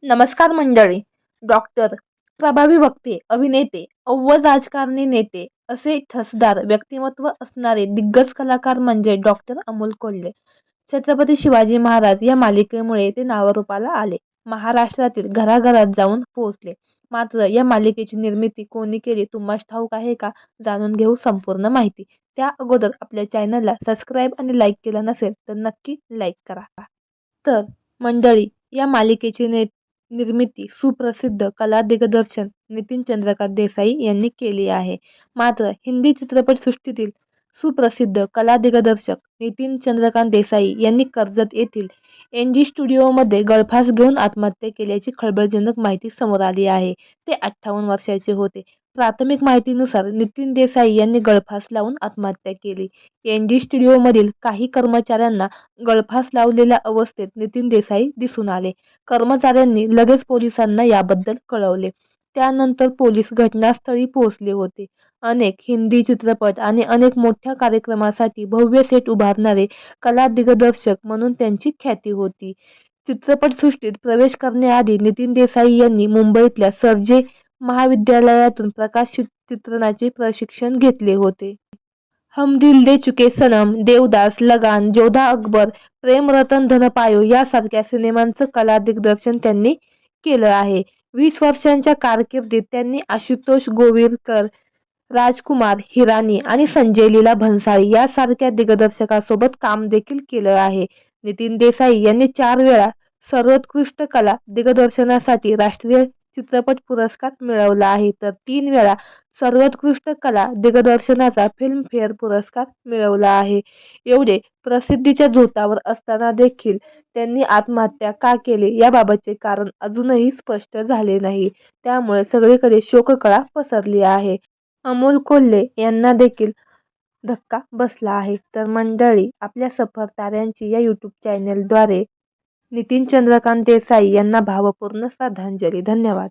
नमस्कार मंडळी. डॉक्टर, प्रभावी वक्ते, अभिनेते, अव्वल राजकारणी नेते असे ठसदार व्यक्तिमत्व असणारे दिग्गज कलाकार म्हणजे डॉक्टर अमोल कोल्हे. छत्रपती शिवाजी महाराज या मालिकेमुळे ते नावारूपाला आले. महाराष्ट्रातील घराघरात जाऊन पोहोचले. मात्र या मालिकेची निर्मिती कोणी केली तुम्हास ठाऊक आहे का? जाणून घेऊ संपूर्ण माहिती. त्या अगोदर आपल्या चॅनलला सबस्क्राईब आणि लाईक केलं नसेल तर नक्की लाईक करा. तर मंडळी, या मालिकेची निर्मिती सुप्रसिद्ध कला दिग्दर्शन नितीन चंद्रकांत देसाई यांनी केली आहे. मात्र हिंदी चित्रपटसृष्टीतील सुप्रसिद्ध कला दिग्दर्शक नितीन चंद्रकांत देसाई यांनी कर्जत येथील एनजी स्टुडिओमध्ये गळफास घेऊन आत्महत्या केल्याची खळबळजनक माहिती समोर आली आहे. ते 58 वर्षाचे होते. प्राथमिक माहितीनुसार नितीन देसाई यांनी गळफास लावून आत्महत्या केली. एनजी स्टुडिओमधील काही कर्मचाऱ्यांना गळफास लावलेल्या अवस्थेत नितीन देसाई दिसून आले. कर्मचाऱ्यांनी लगेच पोलिसांना याबद्दल कळवले. त्यानंतर पोलीस घटनास्थळी पोहोचले होते. अनेक हिंदी चित्रपट आणि अनेक मोठ्या कार्यक्रमासाठी भव्य सेट उभारणारे कला दिग्दर्शक म्हणून त्यांची ख्याती होती. चित्रपटसृष्टीत प्रवेश करण्याआधी नितीन देसाई यांनी मुंबईतल्या सर महाविद्यालयातून प्रकाश चित्रणाचे प्रशिक्षण घेतले होते. हम दिल दे चुके सनम, देवदास, लगान, जोधा अकबर, प्रेम रतन धन पायो यासारख्या सिनेमांचं कला दिग्दर्शन त्यांनी केलं आहे. 20 वर्षांच्या कारकिर्दीत त्यांनी आशुतोष गोविरकर, राजकुमार हिरानी आणि संजय लीला भन्साळी यासारख्या दिग्दर्शकांसोबत काम देखील केलं आहे. नितीन देसाई यांनी 4 वेळा सर्वोत्कृष्ट कला दिग्दर्शनासाठी राष्ट्रीय चित्रपट पुरस्कार मिळवला आहे, तर 3 वेळा सर्वोत्कृष्ट कला दिग्दर्शनाचा फिल्मफेअर पुरस्कार मिळवला आहे. एवढे प्रसिद्धीच्या झोतावर असताना देखील त्यांनी आत्महत्या का केली याबाबतचे कारण अजूनही स्पष्ट झाले नाही. त्यामुळे सगळीकडे शोककळा पसरली आहे. अमोल कोल्हे यांना देखील धक्का बसला आहे. तर मंडळी, आपल्या सफर ताऱ्यांची या यूट्यूब चॅनेलद्वारे नितीन चंद्रकांत देसाई यांना भावपूर्ण श्रद्धांजली. धन्यवाद.